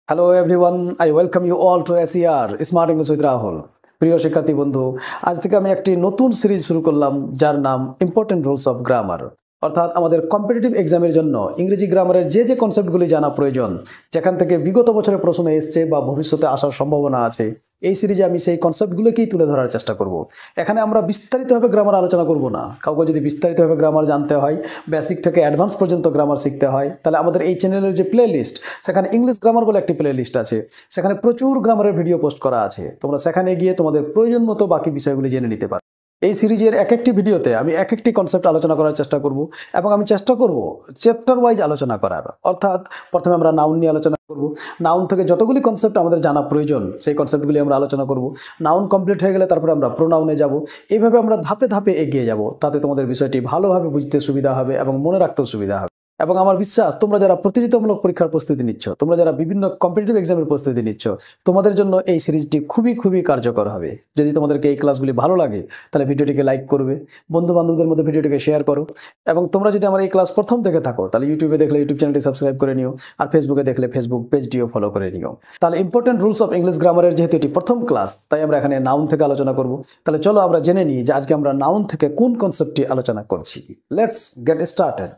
Hello everyone, I welcome you all to SER Smart English with Rahul. প্রিয় শিক্ষার্থী বন্ধু, আজ থেকে আমি একটি নতুন সিরিজ শুরু করলাম যার নাম ইম্পর্টেন্ট রুলস অফ গ্রামার। অর্থাৎ আমাদের কম্পিটিটিভ এক্সামের জন্য ইংরেজি গ্রামারের যে কনসেপ্টগুলি জানা প্রয়োজন, যেখান থেকে বিগত বছরে প্রশ্ন এসছে বা ভবিষ্যতে আসার সম্ভাবনা আছে, এই সিরিজে আমি সেই কনসেপ্টগুলোকেই তুলে ধরার চেষ্টা করব। এখানে আমরা বিস্তারিতভাবে গ্রামার আলোচনা করব না। কাউকে যদি বিস্তারিতভাবে গ্রামার জানতে হয়, বেসিক থেকে অ্যাডভান্স পর্যন্ত গ্রামার শিখতে হয়, তাহলে আমাদের এই চ্যানেলের যে প্লে লিস্ট, সেখানে ইংলিশ গ্রামার বলে একটি প্লে লিস্ট আছে। সেখানে প্রচুর গ্রামারের ভিডিও পোস্ট করা আছে। তোমরা সেখানে গিয়ে তোমাদের প্রয়োজন মতো বাকি বিষয়গুলি জেনে নিতে পারো। এই সিরিজের এক একটি ভিডিওতে আমি এক একটি কনসেপ্ট আলোচনা করার চেষ্টা করব এবং আমি চেষ্টা করব চ্যাপ্টার ওয়াইজ আলোচনা করার। অর্থাৎ প্রথমে আমরা নাউন নিয়ে আলোচনা করব। নাউন থেকে যতগুলি কনসেপ্ট আমাদের জানা প্রয়োজন সেই কনসেপ্টগুলি আমরা আলোচনা করব। নাউন কমপ্লিট হয়ে গেলে তারপরে আমরা প্রোনাউনে যাব। এইভাবে আমরা ধাপে ধাপে এগিয়ে যাব। তাতে তোমাদের বিষয়টি ভালোভাবে বুঝতে সুবিধা হবে এবং মনে রাখতেও সুবিধা হবে। এবং আমার বিশ্বাস, তোমরা যারা প্রতিযোগিতামূলক পরীক্ষার প্রস্তুতি নিচ্ছ, তোমরা যারা বিভিন্ন কম্পিটিটিভ এক্সামের প্রস্তুতি নিচ্ছ, তোমাদের জন্য এই সিরিজটি খুবই কার্যকর হবে। যদি তোমাদেরকে এই ক্লাসগুলি ভালো লাগে তাহলে ভিডিওটিকে লাইক করবে, বন্ধু বান্ধবদের মধ্যে ভিডিওটিকে শেয়ার করো। এবং তোমরা যদি আমার এই ক্লাস প্রথম থেকে থাকো তাহলে ইউটিউবে দেখলে ইউটিউব চ্যানেলটি সাবস্ক্রাইব করে নিও, আর ফেসবুকে দেখলে ফেসবুক পেজটিও ফলো করে নিও। তাহলে ইম্পর্টেন্ট রুলস অফ ইংলিশ গ্রামারের যেহেতু এটি প্রথম ক্লাস, তাই আমরা এখানে নাউন থেকে আলোচনা করব। তাহলে চলো আমরা জেনে নিই যে আজকে আমরা নাউন থেকে কোন কনসেপ্টটি আলোচনা করছি। Let's get started.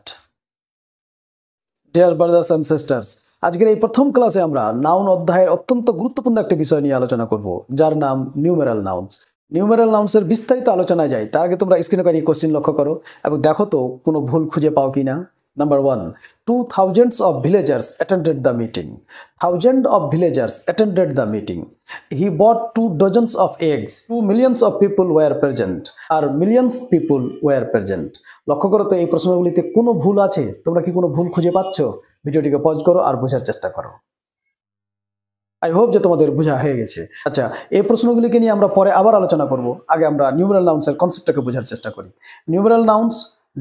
Dear brothers and sisters, আজকের এই প্রথম ক্লাসে আমরা নাউন অধ্যায়ের অত্যন্ত গুরুত্বপূর্ণ একটি বিষয় নিয়ে আলোচনা করব, যার নাম নিউমেরাল নাউন্স। নিউমেরাল নাউন্সের বিস্তারিত আলোচনায় যাই তার আগে তোমরা স্ক্রিনে কয়েকটি কোশ্চেন লক্ষ্য করো এবং দেখো তো কোনো ভুল খুঁজে পাও কিনা। Number 1, 2,000 of villagers attended the meeting. Thousands of villagers attended the meeting. He bought 2 dozens of eggs. 2 millions of people were present. R millions people were present. লক্ষ্য করো তো এই প্রশ্নগুলিতে কোনো ভুল আছে? তোমরা কি কোনো ভুল খুঁজে পাচ্ছ? ভিডিওটিকে পজ করো আর বোঝার চেষ্টা করো। আই হোপ যে তোমাদের বোঝা হয়ে গেছে। আচ্ছা, এই প্রশ্নগুলিকে নিয়ে আমরা পরে আবার আলোচনা করব। আগে আমরা নিউমেরাল নাউন্সের কনসেপ্টটাকে বোঝার চেষ্টা করি। Numeral nouns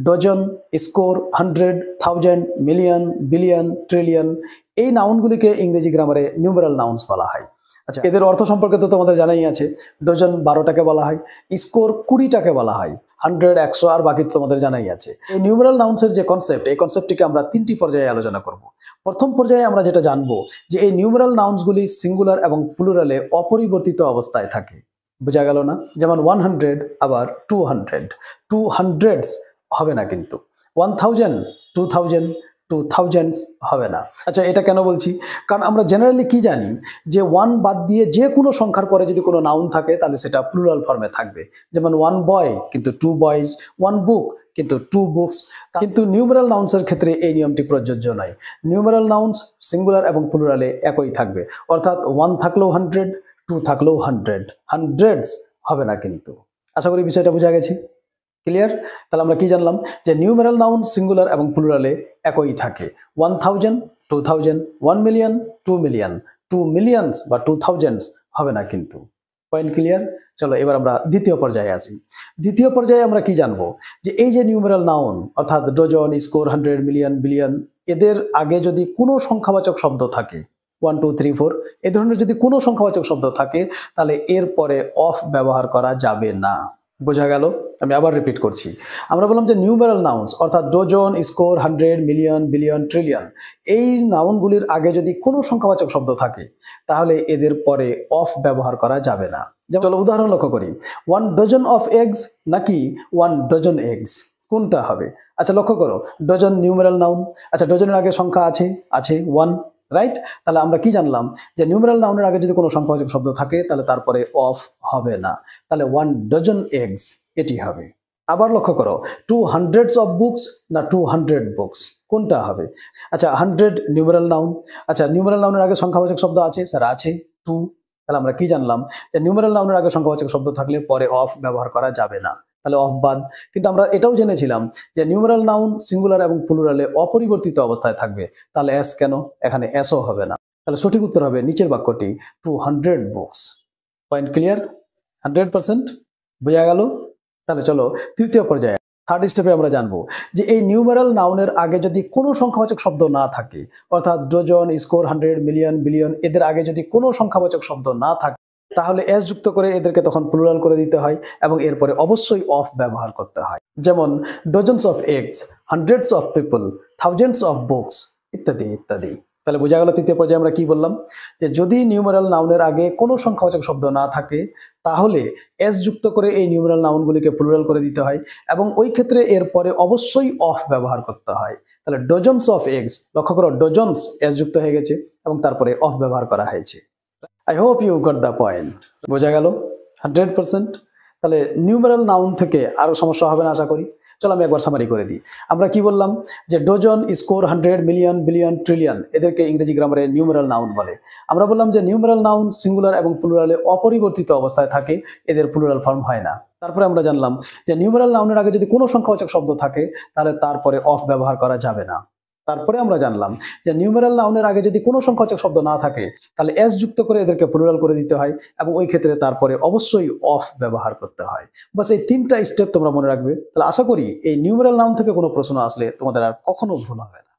dozen, score, 100, 1000, million, billion, trillion, এই নাউনগুলিকে ইংরেজি গ্রামারে নিউমেরাল নাউন্স বলা হয়। আচ্ছা, এদের অর্থ সম্পর্কে তো তোমাদের জানাই আছে। ডজন 12টাকে বলা হয়, স্কোর 20টাকে বলা হয়, 100, 100 আর বাকি তোমাদের জানাই আছে। এই নিউমেরাল নাউন্সের যে কনসেপ্ট, এই কনসেপ্টটিকে আমরা 3টি পর্যায়ে আলোচনা করব। প্রথম পর্যায়ে আমরা যেটা জানবো যে এই নিউমেরাল নাউন্সগুলি সিঙ্গুলার এবং প্লুরালে অপরিবর্তিত অবস্থায় থাকে। বোঝা গেল না? যেমন 100 আবার 200, 200s হবে না, কিন্তু 1000, 2000, 2000s হবে না। আচ্ছা, এটা কেন বলছি? কারণ আমরা জেনারেলি কি জানি যে 1 বাদ দিয়ে যে কোনো সংখ্যার পরে যদি কোনো নাউন থাকে তাহলে সেটা প্লুরাল ফর্মে থাকবে। যেমন 1 বয় কিন্তু 2 বয়েজ, 1 বুক কিন্তু 2 বুকস। কিন্তু নিউমেরাল নাউন্সের ক্ষেত্রে এই নিয়মটি প্রযোজ্য নয়। নিউমেরাল নাউন্স সিঙ্গুলার এবং প্লুরালে একই থাকবে। অর্থাৎ 1 থাকলেও 100, 2 থাকলেও 100, হান্ড্রেডস হবে না কিন্তু। আশা করি বিষয়টা বোঝা গেছে। ক্লিয়ার? তাহলে আমরা কি জানলাম যে নিউমেরাল নাউন সিঙ্গুলার এবং প্লুরালে একই থাকে। 1000, 2000, 1 মিলিয়ন, 2 মিলিয়ন, 2 মিলিয়নস বা 2000s হবে না কিন্তু। Point clear? চলো এবার আমরা দ্বিতীয় পর্যায়ে আসি। দ্বিতীয় পর্যায়ে আমরা কি জানবো যে এই যে নিউমেরাল নাউন অর্থাৎ ডজন, স্কোর, 100, মিলিয়ন, বিলিয়ন, এদের আগে যদি কোনো সংখ্যাবাচক শব্দ থাকে, 1, 2, 3, 4 এই ধরনের যদি কোনো সংখ্যাবাচক শব্দ থাকে তাহলে এর পরে অফ ব্যবহার করা যাবে না। বোঝা গেল? আমি আবার রিপিট করছি। আমরা বললাম যে নিউমেরাল নাউন্স অর্থাৎ dozen, score, 100, million, billion, trillion, এই নাউনগুলির আগে যদি কোনো সংখ্যাবাচক শব্দ থাকে তাহলে এদের পরে অফ ব্যবহার করা যাবে না। যেমন চলো উদাহরণ লক্ষ্য করি। 1 ডজন অফ এগস নাকি 1 ডজন এগস, কোনটা হবে? আচ্ছা লক্ষ্য করো, ডজন নিউমেরাল নাউন। আচ্ছা, ডজনের আগে সংখ্যা আছে 1, রাইট? তাহলে আমরা কি জানলাম যে নিউমেরাল নাউনের আগে যদি কোনো সংখ্যাবাচক শব্দ থাকে তাহলে তারপরে অফ হবে না। তাহলে 1 ডজন এগস এটি হবে। আবার লক্ষ্য করো, 200s অফ বুকস না 200 বুকস, কোনটা হবে? আচ্ছা, 100 নিউমেরাল নাউন। আচ্ছা, নিউমেরাল নাউনের আগে সংখ্যাবাচক শব্দ আছে স্যার, আছে 2। তাহলে আমরা কি জানলাম যে নিউমেরাল নাউনের আগে সংখ্যাবাচক শব্দ থাকলে পরে অফ ব্যবহার করা যাবে না, তাহলে অফ বাদ। কিন্তু আমরা এটাও জেনেছিলাম যে নিউমেরাল নাউন সিঙ্গুলার এবং প্লুরালে অপরিবর্তিত অবস্থায় থাকবে, তাহলে এস কেন? এখানে এসও হবে না। তাহলে সঠিক উত্তর হবে নিচের বাক্যটি 200 বুকস। Point clear? 100% বোঝা গেল? তাহলে চলো তৃতীয় পর্যায়ে, থার্ড স্টেপে আমরা জানবো যে এই নিউমেরাল নাউনের আগে যদি কোনো সংখ্যাবাচক শব্দ না থাকে, অর্থাৎ ডজন, স্কোর, 100, মিলিয়ন, বিলিয়ন, এদের আগে যদি কোনো সংখ্যাবাচক শব্দ না থাকে তাহলে এস যুক্ত করে এদেরকে তখন প্লুরাল করে দিতে হয় এবং এরপরে অবশ্যই অফ ব্যবহার করতে হয়। যেমন dozens of eggs, hundreds of people, thousands of books ইত্যাদি ইত্যাদি। তাহলে বোঝা গেল তৃতীয় পর্যায়ে আমরা কি বললাম, যে যদি নিউমেরাল নাউনের আগে কোনো সংখ্যাবাচক শব্দ না থাকে তাহলে এস যুক্ত করে এই নিউমেরাল নাউনগুলিকে প্লুরাল করে দিতে হয়, এবং ওই ক্ষেত্রে এর পরে অবশ্যই অফ ব্যবহার করতে হয়। তাহলে ডজনস অফ এগস, লক্ষ্য করো ডজনস এস যুক্ত হয়ে গেছে এবং তারপরে অফ ব্যবহার করা হয়েছে। I hope you got the point. বোঝা গেল 100%। তাহলে নিউমেরাল নাউন থেকে আরো সমস্যা হবে না আশা করি। চলো আমি একবার সামারি করে দিই। আমরা কি বললাম, যে dozen, score, 100, million, billion, trillion এদেরকে ইংরেজি গ্রামারে নিউমেরাল নাউন বলে। আমরা বললাম যে নিউমেরাল নাউন সিঙ্গুলার এবং প্লুরালে অপরিবর্তিত অবস্থায় থাকে, এদের প্লুরাল ফর্ম হয় না। তারপরে আমরা জানলাম যে নিউমেরাল নাউনের আগে যদি কোনো সংখ্যাবাচক শব্দ থাকে তাহলে তারপরে অফ ব্যবহার করা যাবে না। তারপরে আমরা জানলাম যে নিউমেরাল নাউনের আগে যদি কোনো সংখ্যাবাচক শব্দ না থাকে তাহলে এস যুক্ত করে এদেরকে প্লুরাল করে দিতে হয়, এবং ওই ক্ষেত্রে তারপরে অবশ্যই অফ ব্যবহার করতে হয়। বাস এই তিনটা স্টেপ তোমরা মনে রাখবে। তাহলে আশা করি এই নিউমেরাল নাউন থেকে কোনো প্রশ্ন আসলে তোমাদের আর কখনো ভুল হবে না,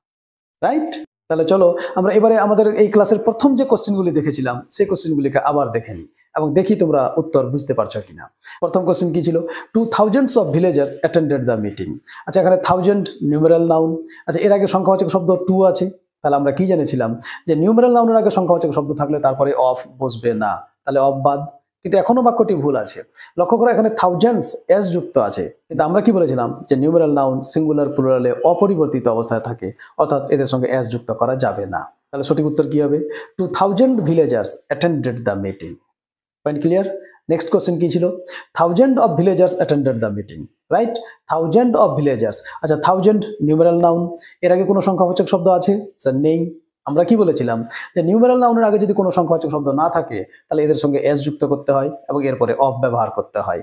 রাইট? তাহলে চলো আমরা এবারে আমাদের এই ক্লাসের প্রথম যে কোশ্চেনগুলি দেখেছিলাম সেই কোশ্চেনগুলিকে আবার দেখে নিই এবং দেখি তোমরা উত্তর বুঝতে পারছো কিনা। প্রথম কোশ্চেন কি ছিল, 2000s of villagers attended the meeting. আচ্ছা, এখানে 1000 নিউমেরাল নাউন। আচ্ছা, এর আগে সংখ্যাবাচক শব্দ টু আছে। তাহলে আমরা কি জেনেছিলাম যে নিউমেরাল নাউনের আগে সংখ্যাবাচক শব্দ থাকলে তারপরে অফ বসবে না, তাহলে অফ বাদ। কিন্তু এখনো বাক্যটি ভুল আছে। লক্ষ্য করো এখানে থাউজেন্ডস এস যুক্ত আছে, কিন্তু আমরা কি বলেছিলাম যে নিউমেরাল নাউন সিঙ্গুলার প্লুরালে অপরিবর্তিত অবস্থায় থাকে, অর্থাৎ এদের সঙ্গে এস যুক্ত করা যাবে না। তাহলে সঠিক উত্তর কি হবে, 2000 villagers attended the meeting. Point clear? Next question কি ছিল, 1000 of villagers attended the meeting, right? 1000 of villagers. আচ্ছা, 1000 নিউমেরাল নাউন, এর আগে কোনো সংখ্যাবাচক শব্দ আছে স্যার? নেই। আমরা কি বলেছিলাম যে নিউমেরাল নাউনের আগে যদি কোনো সংখ্যাবাচক শব্দ না থাকে তাহলে এদের সঙ্গে এস যুক্ত করতে হয় এবং এরপরে অফ ব্যবহার করতে হয়।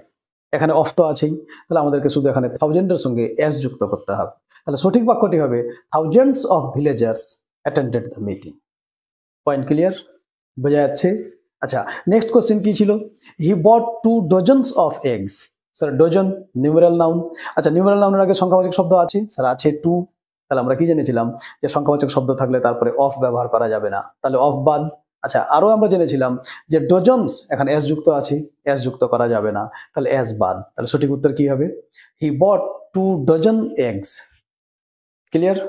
এখানে অফ তো আছেই, তাহলে আমাদেরকে শুধু এখানে 1000 এর সঙ্গে এস যুক্ত করতে হবে। তাহলে সঠিক বাক্যটি হবে 1000s of villagers attended the meeting. Point clear? বোঝা যাচ্ছে? আচ্ছা, নেক্সট কোশ্চেন কি ছিল, হি বট 2 dozens of eggs. Sir dozen numeral noun. আচ্ছা, নিউমেরাল নাউনের আগে সংখ্যাবাচক শব্দ আছে স্যার? আছে 2। তাহলে আমরা কি জেনেছিলাম যে সংখ্যাবাচক শব্দ থাকলে তারপরে অফ ব্যবহার করা যাবে না, তাহলে অফ বাদ। আচ্ছা, আরো আমরা জেনেছিলাম যে ডজনস, এখানে এস যুক্ত আছে, এস যুক্ত করা যাবে না, তাহলে এস বাদ। তাহলে সঠিক উত্তর কি হবে, হি বট 2 dozen eggs. Clear?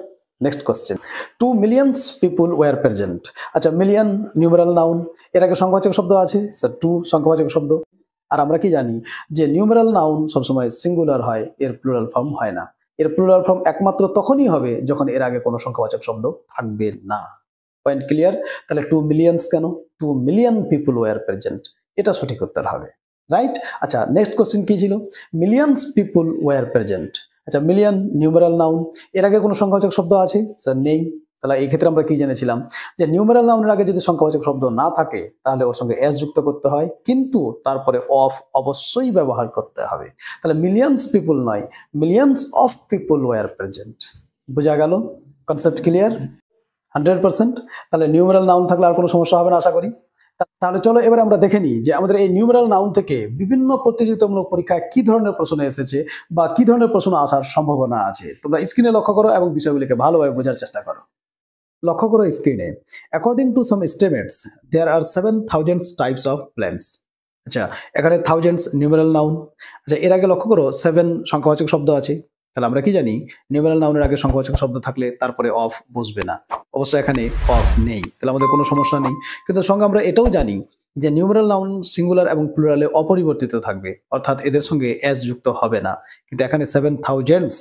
Next question, 2 millions people were present. আচ্ছা, মিলিয়ন নিউমেরাল নাউন, এর আগে সংখ্যাবাচক শব্দ আছে স্যার? 2 সংখ্যাবাচক শব্দ। আর আমরা কি জানি যে নিউমেরাল নাউন সবসময় সিঙ্গুলার হয়, এর প্লুরাল ফর্ম হয় না। এর প্লুরাল ফর্ম একমাত্র তখনই হবে যখন এর আগে কোনো সংখ্যাবাচক শব্দ থাকবে না। Point clear? তাহলে 2 মিলিয়নস কেন, 2 মিলিয়ন পিপুল ওয়ার প্রেজেন্ট, এটা সঠিক উত্তর হবে, রাইট? আচ্ছা, নেক্সট কোশ্চেন কি ছিল, মিলিয়নস পিপুল ওয়ার প্রেজেন্ট। আচ্ছা, মিলিয়ন নিউমেরাল নাউন, এর আগে কোনো সংখ্যাবাচক শব্দ আছে স্যার? নেই। তাহলে এই ক্ষেত্রে আমরা কি জেনেছিলাম যে নিউমেরাল নাউনের আগে যদি সংখ্যাবাচক শব্দ না থাকে তাহলে ওর সঙ্গে এস যুক্ত করতে হয়, কিন্তু তারপরে অফ অবশ্যই ব্যবহার করতে হবে। তাহলে মিলিয়নস পিপুল নয়, millions of people were present. বোঝা গেল? Concept clear? 100%। তাহলে নিউমেরাল নাউন থাকলে আর কোনো সমস্যা হবে না আশা করি। তাহলে চলো এবারে আমরা দেখে নিই যে আমাদের এই নিউমেরাল নাউন থেকে বিভিন্ন প্রতিযোগিতামূলক পরীক্ষায় কি ধরনের প্রশ্ন এসেছে বা কি ধরনের প্রশ্ন আসার সম্ভাবনা আছে। তোমরা স্ক্রিনে লক্ষ্য করো এবং বিষয়গুলিকে ভালোভাবে বোঝার চেষ্টা করো। লক্ষ্য করো স্ক্রিনে, according to some estimates there are 7000 types of plants. আচ্ছা, এখানে থাউজেন্ডস নিউমেরাল নাউন। আচ্ছা, এর আগে লক্ষ্য করো 7 সংখ্যাবাচক শব্দ আছে। তাহলে আমরা কি জানি নিউমেরাল নাউনের আগে সংখ্যাবাচক শব্দ থাকলে তারপরে অফ বসবে না, অবশ্য এখানে অফ নেই, তাহলে আমাদের কোনো সমস্যা নেই। কিন্তু সঙ্গে আমরা এটাও জানি যে নিউমেরাল নাউন সিঙ্গুলার এবং প্লুরালে অপরিবর্তিত থাকবে, অর্থাৎ এদের সঙ্গে এস যুক্ত হবে না। কিন্তু এখানে 7000s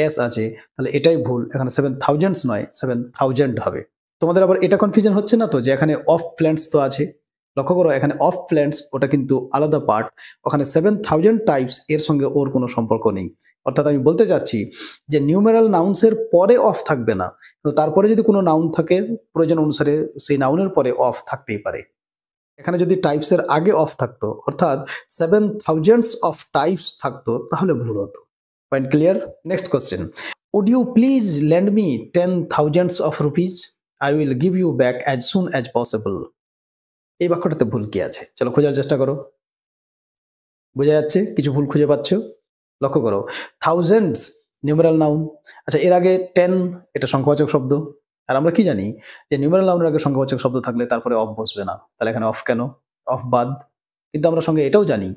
এস আছে, তাহলে এটাই ভুল, এখানে 7000s নয় 7000 হবে। তোমাদের আবার এটা কনফিউশন হচ্ছে না তো যে এখানে অফ প্ল্যান্টস তো আছে? লক্ষ্য করো এখানে অফ প্ল্যান্টস ওটা কিন্তু আলাদা পার্ট, ওখানে 7000 টাইপস এর সঙ্গে ওর কোনো সম্পর্ক নেই। অর্থাৎ আমি বলতে চাচ্ছি যে নিউমেরাল নাউন্সের পরে অফ থাকবে না, তো তারপরে যদি কোনো নাউন থাকে প্রয়োজন অনুসারে সেই নাউনের পরে অফ থাকতেই পারে। এখানে যদি টাইপসের আগে অফ থাকতো, অর্থাৎ 7000s অফ টাইপস থাকতো, তাহলে ভুল হতো। Point clear? Next question, would you please lend me 10,000s of rupees, I will give you back as soon as possible. এই বাক্যটাতে ভুল কি আছে? চলো খোঁজার চেষ্টা করো। বোঝা যাচ্ছে কিছু ভুল খুঁজে পাচ্ছ? লক্ষ্য করো, থাউজেন্ডস নিউমেরাল নাউন। আচ্ছা, এর আগে 10 এটা সংখ্যাবাচক শব্দ, আর আমরা কি জানি যে নিউমেরাল নাউনের আগে সংখ্যাবাচক শব্দ থাকলে তারপরে অফ বসবে না, তাহলে এখানে অফ কেন? অফ বাদ। কিন্তু আমরা সঙ্গে এটাও জানি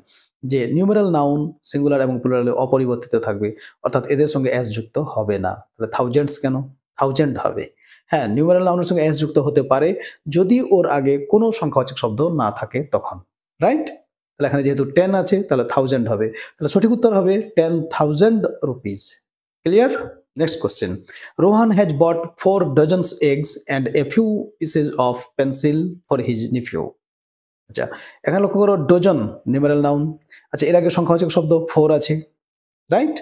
যে নিউমেরাল নাউন সিঙ্গুলার এবং প্লুরালে অপরিবর্তিত থাকবে, অর্থাৎ এদের সঙ্গে এস যুক্ত হবে না, তাহলে থাউজেন্ডস কেন? থাউজেন্ড হবে। হ্যাঁ, নিউমেরাল নাউনের সঙ্গে এস যুক্ত হতে পারে যদি ওর আগে কোনো সংখ্যাবাচক শব্দ না থাকে তখন, রাইট? তাহলে এখানে যেহেতু 10 আছে তাহলে 1000 হবে, তাহলে সঠিক উত্তর হবে 10,000 rupees. Clear? Next question, Rohan has bought 4 dozens eggs and a few pieces of pencil for his nephew. আচ্ছা, এখানে লক্ষ্য করো ডজন নিউমেরাল নাউন। আচ্ছা, এর আগে সংখ্যাবাচক শব্দ 4 আছে, রাইট?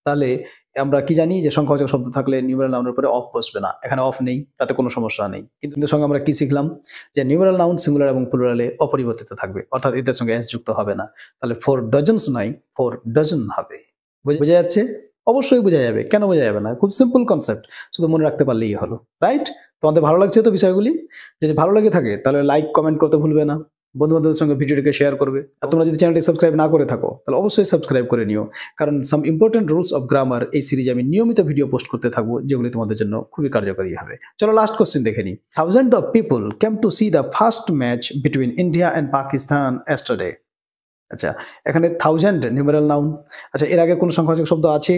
তাহলে আমরা কি জানি যে সংখ্যাবাচক শব্দ থাকলে নিউমেরাল নাউনের পরে অফ বসবে না, এখানে অফ নেই, তাতে কোনো সমস্যা নেই। কিন্তু এর সঙ্গে আমরা কি শিখলাম যে নিউমেরাল নাউন সিঙ্গুলার এবং প্লুরালে অপরিবর্তিত থাকবে, অর্থাৎ এদের সঙ্গে এস যুক্ত হবে না। তাহলে 4 ডজনস নয় 4 ডজন হবে। বোঝা যাচ্ছে? অবশ্যই বোঝা যাবে, কেন বোঝা যাবে না? খুব সিম্পল কনসেপ্ট, শুধু মনে রাখতে পারলেই হলো, রাইট? তোমাদের ভালো লাগছে তো বিষয়গুলি? যদি ভালো লাগে থাকে তাহলে লাইক কমেন্ট করতে ভুলবে না, বন্ধু-বান্ধবদের সঙ্গে ভিডিওটিকে শেয়ার করবে। আর তোমরা যদি চ্যানেলটি সাবস্ক্রাইব না করে থাকো তাহলে অবশ্যই সাবস্ক্রাইব করে নিও, কারণ some important rules of grammar এই সিরিজে আমি নিয়মিত ভিডিও পোস্ট করতে থাকবো, যেগুলি তোমাদের জন্য খুবই কার্যকরী হবে। চলো লাস্ট কোশ্চেন দেখে নিই। Thousand of people came to see the first match between India and Pakistan yesterday। আচ্ছা, এখানে 1000 নিউমেরাল নাউন। আচ্ছা, এর আগে কোনো সংখ্যাবাচক শব্দ আছে?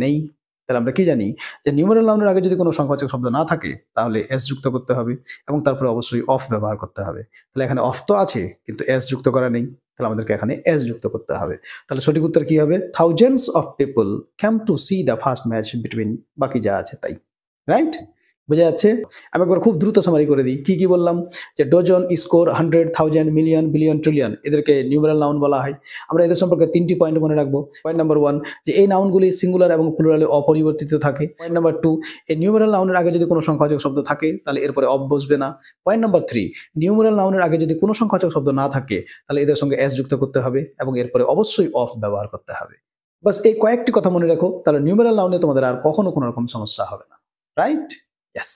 নেই। তাহলে আমরা কি জানি যে নিউমেরাল নাউনের আগে যদি কোনো সংখ্যাবাচক শব্দ না থাকে তাহলে এস যুক্ত করতে হবে এবং তারপরে অবশ্যই অফ ব্যবহার করতে হবে। তাহলে এখানে অফ তো আছে কিন্তু এস যুক্ত করা নেই, তাহলে আমাদেরকে এখানে এস যুক্ত করতে হবে। তাহলে সঠিক উত্তর কি হবে? Thousands of people came to see the first match between, বাকি যা আছে তাই, রাইট? বোঝা যাচ্ছে? আমি একবার খুব দ্রুত সামারি করে দিই। কি কি বললাম? যে dozen, score, 100, 1000, million, billion, trillion, এদেরকে নিউমেরাল নাউন বলা হয়। আমরা এদের সম্পর্কে 3টি পয়েন্ট মনে রাখবো। পয়েন্ট নাম্বার 1, যে এই নাউনগুলি সিঙ্গুলার এবং প্লুরালে অপরিবর্তিত থাকে। পয়েন্ট নাম্বার 2, এই নিউমেরাল নাউনের আগে যদি কোনো সংখ্যাবাচক শব্দ থাকে তাহলে এরপরে অফ বসবে না। পয়েন্ট নাম্বার 3, নিউমেরাল নাউনের আগে যদি কোনো সংখ্যাবাচক শব্দ না থাকে তাহলে এদের সঙ্গে এস যুক্ত করতে হবে এবং এরপরে অবশ্যই অফ ব্যবহার করতে হবে। বাস এই কয়েকটি কথা মনে রাখো, তাহলে নিউমেরাল নাউনে তোমাদের আর কখনো কোনো রকম সমস্যা হবে না, right? Yes.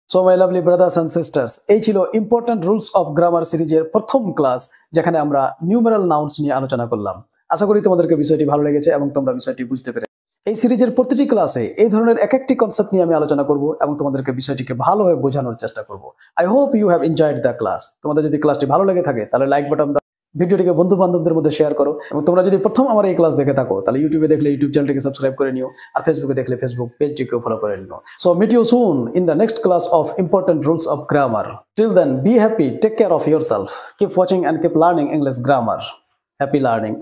So my lovely brothers and sisters, এই ছিল ইম্পর্ট্যান্ট রুলস অফ গ্রামার সিরিজের প্রথম ক্লাস, যেখানে আমরা নিউমেরাল নাউন্স নিয়ে আলোচনা করলাম। আশা করি তোমাদেরকে বিষয়টি ভালো লেগেছে এবং তোমরা বিষয়টি বুঝতে পেরে। এই সিরিজের প্রতিটি ক্লাসে এই ধরনের এক একটি কনসেপ্ট নিয়ে আমি আলোচনা করব এবং তোমাদেরকে বিষয়টিকে ভালোভাবে বোঝানোর চেষ্টা করব। I hope you have enjoyed the class. তোমাদের যদি ক্লাসটি ভালো লেগে থাকে তাহলে লাইক বাটন দাও, ভিডিওটিকে বন্ধু বান্ধবদের মধ্যে শেয়ার করো এবং তোমরা যদি প্রথম আমার এই ক্লাস দেখে থাকো তাহলে ইউটিউবে দেখলে ইউটিউব চ্যানেলটিকে সাবস্ক্রাইব করে নিও আর ফেসবুকে দেখলে ফেসবুক পেজটিকেও ফলো করে নিও। So meet you soon in the next class of important rules of grammar. Till then be happy, take care of yourself, keep watching and keep learning English grammar. Happy learning.